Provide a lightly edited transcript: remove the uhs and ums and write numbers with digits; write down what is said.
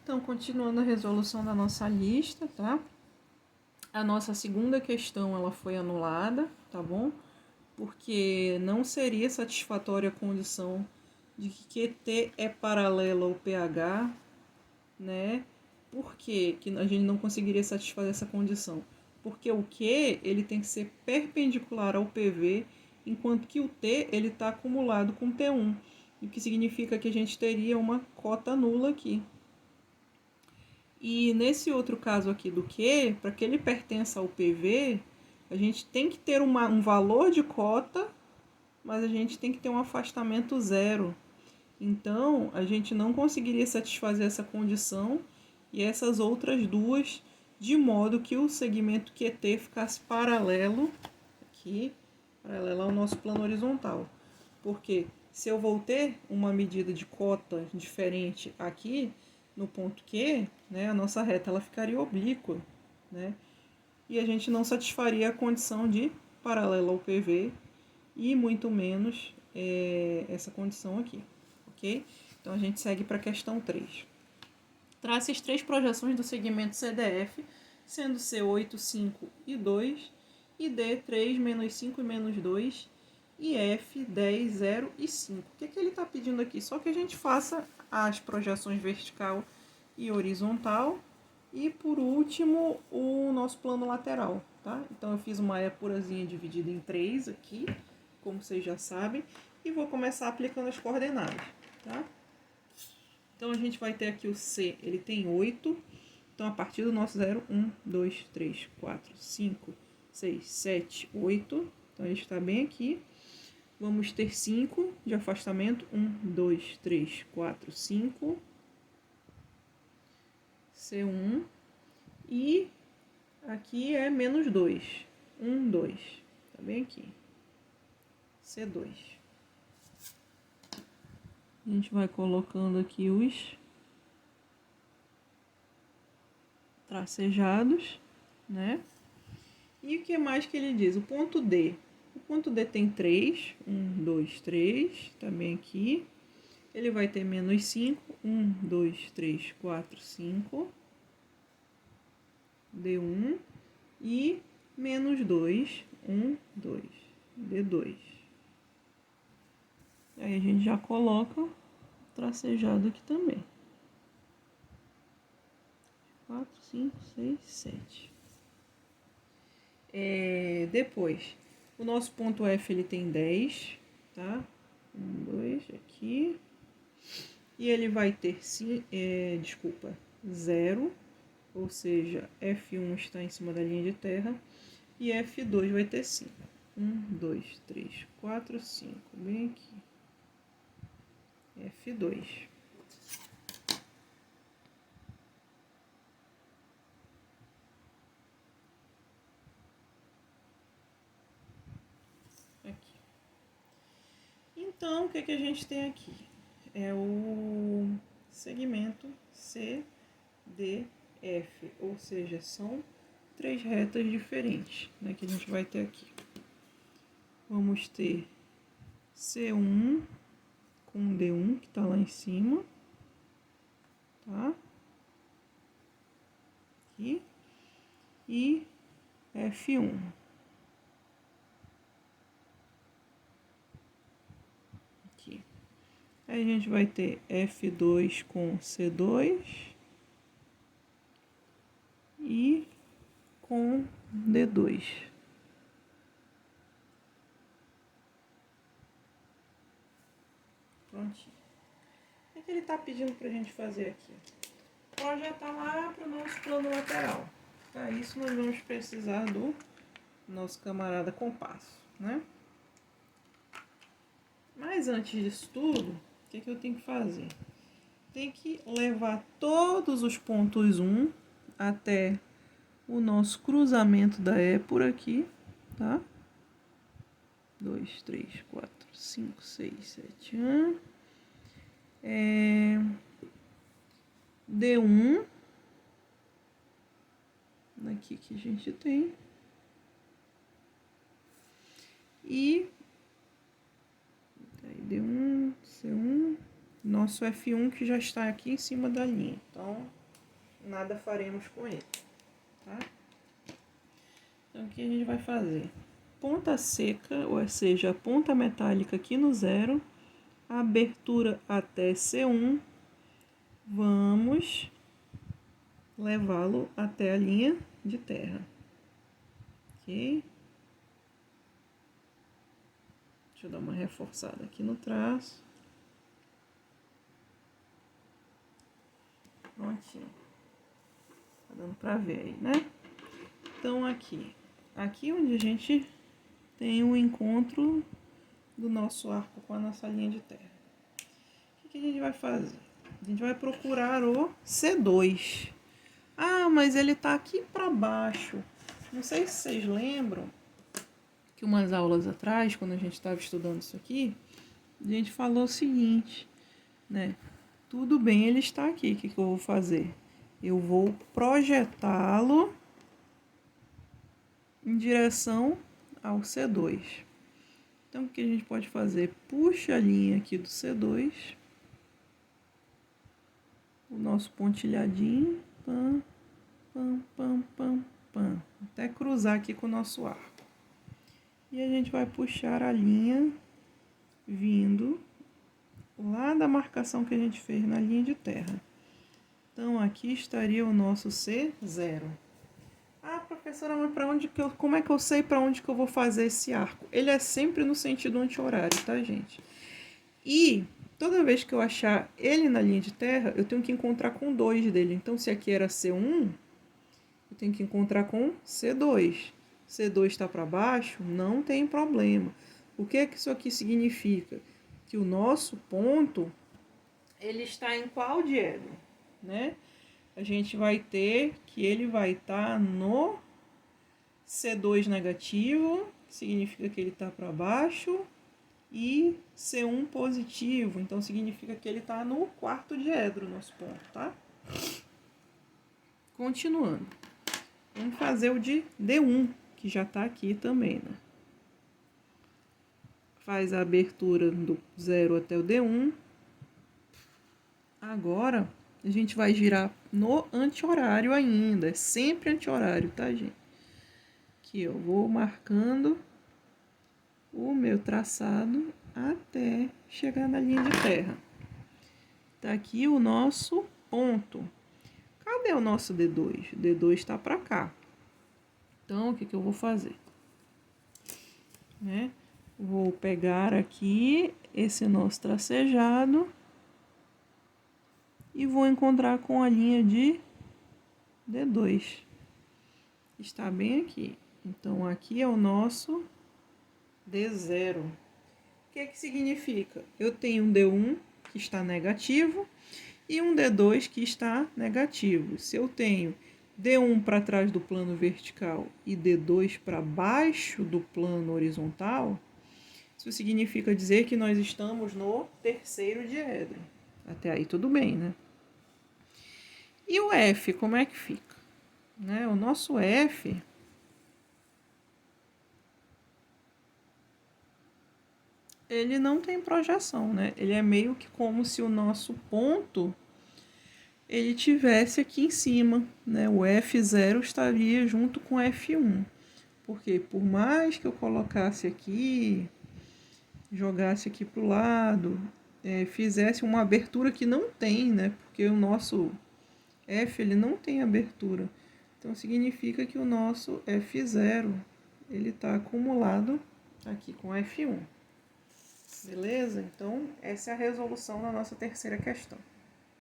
Então, continuando a resolução da nossa lista, tá? A nossa segunda questão, ela foi anulada, tá bom? Porque não seria satisfatória a condição de que QT é paralelo ao pH, né? Por que a gente não conseguiria satisfazer essa condição? Porque o Q, ele tem que ser perpendicular ao PV, enquanto que o T, ele está acumulado com T1, o que significa que a gente teria uma cota nula aqui. E nesse outro caso aqui do Q, para que ele pertença ao PV, a gente tem que ter um valor de cota, mas a gente tem que ter um afastamento zero. Então, a gente não conseguiria satisfazer essa condição e essas outras duas, de modo que o segmento QT ficasse paralelo, aqui, paralelo ao nosso plano horizontal. Porque se eu vou ter uma medida de cota diferente aqui, no ponto Q, né, a nossa reta ela ficaria oblíqua, né? E a gente não satisfaria a condição de paralelo ao PV e muito menos essa condição aqui, ok? Então a gente segue para a questão 3. Trace as três projeções do segmento CDF, sendo C 8, 5 e 2, e D 3, menos 5 e menos 2, e F 10, 0 e 5. O que ele está pedindo aqui? Só que a gente faça as projeções vertical e horizontal, e por último o nosso plano lateral, tá? Então eu fiz uma épurazinha dividida em 3 aqui, como vocês já sabem, e vou começar aplicando as coordenadas, tá? Então a gente vai ter aqui o C, ele tem 8, então a partir do nosso 0, 1, 2, 3, 4, 5, 6, 7, 8, então ele está bem aqui. Vamos ter 5 de afastamento, 1, 2, 3, 4, 5, C1, e aqui é menos 2, 1, 2, tá bem aqui, C2. A gente vai colocando aqui os tracejados, né? E o que mais que ele diz? O ponto D. O ponto D tem 3, 1, 2, 3, também aqui. Ele vai ter menos 5, 1, 2, 3, 4, 5, D1, e menos 2, 1, 2, D2. Aí a gente já coloca o tracejado aqui também. 4, 5, 6, 7. Depois, o nosso ponto F ele tem 10, tá? 1, 2, aqui. E ele vai ter, desculpa, 0, ou seja, F1 está em cima da linha de terra. E F2 vai ter 5. 1, 2, 3, 4, 5, bem aqui. F2. Aqui. Então, o que a gente tem aqui? É o segmento CDF, ou seja, são três retas diferentes, né, que a gente vai ter aqui. Vamos ter C1 com D1, que está lá em cima, tá? Aqui. E F1. Aqui. Aí a gente vai ter F2 com C2 e com D2. Prontinho. O que ele está pedindo para a gente fazer aqui? Projetar lá para o nosso plano lateral. Para isso nós vamos precisar do nosso camarada compasso, né? Mas antes disso tudo, o que eu tenho que fazer? Tem que levar todos os pontos 1 até o nosso cruzamento da E por aqui, tá? 2, 3, 4, 5, 6, 7, 1. D1. Aqui que a gente tem. E D1, C1, nosso F1 que já está aqui em cima da linha. Então, nada faremos com ele, tá? Então, o que a gente vai fazer? Ponta seca, ou seja, a ponta metálica aqui no 0, a abertura até C1, vamos levá-lo até a linha de terra, ok? Deixa eu dar uma reforçada aqui no traço. Prontinho. Tá dando pra ver aí, né? Então, aqui onde a gente tem o encontro do nosso arco com a nossa linha de terra. O que a gente vai fazer? A gente vai procurar o C2. Ah, mas ele tá aqui para baixo. Não sei se vocês lembram que umas aulas atrás, quando a gente estava estudando isso aqui, a gente falou o seguinte, né? Tudo bem, ele está aqui. O que eu vou fazer? Eu vou projetá-lo em direção ao C2. Então, o que a gente pode fazer? Puxa a linha aqui do C2, o nosso pontilhadinho, pam, pam, pam, pam, pam, até cruzar aqui com o nosso arco. E a gente vai puxar a linha vindo lá da marcação que a gente fez na linha de terra. Então, aqui estaria o nosso C0. Ah, professora, mas como é que eu sei para onde que eu vou fazer esse arco? Ele é sempre no sentido anti-horário, tá, gente? E toda vez que eu achar ele na linha de terra, eu tenho que encontrar com 2 dele. Então, se aqui era C1, eu tenho que encontrar com C2. C2 está para baixo, não tem problema. O que é que isso aqui significa? Que o nosso ponto, ele está em qual diedro, né? A gente vai ter que ele vai estar no C2 negativo, que significa que ele está para baixo, e C1 positivo, então significa que ele está no quarto diedro, nosso ponto, tá? Continuando. Vamos fazer o de D1, que já está aqui também, né? Faz a abertura do 0 até o D1. Agora, a gente vai girar no anti-horário ainda. É sempre anti-horário, tá, gente? Aqui eu vou marcando o meu traçado até chegar na linha de terra. Tá aqui o nosso ponto. Cadê o nosso D2? O D2 está para cá. Então, o que eu vou fazer? Né? Vou pegar aqui esse nosso tracejado e vou encontrar com a linha de D2. Está bem aqui. Então, aqui é o nosso D0. O que significa? Eu tenho um D1 que está negativo e um D2 que está negativo. Se eu tenho D1 para trás do plano vertical e D2 para baixo do plano horizontal, isso significa dizer que nós estamos no terceiro diedro. Até aí tudo bem, né? E o F, como é que fica? Né? O nosso F, ele não tem projeção, né? Ele é meio que como se o nosso ponto ele tivesse aqui em cima, né? O F0 estaria junto com o F1. Porque por mais que eu colocasse aqui, jogasse aqui para o lado, fizesse uma abertura que não tem, né? Porque o nosso F ele não tem abertura. Então significa que o nosso F0 ele está acumulado aqui com F1. Beleza? Então essa é a resolução da nossa terceira questão.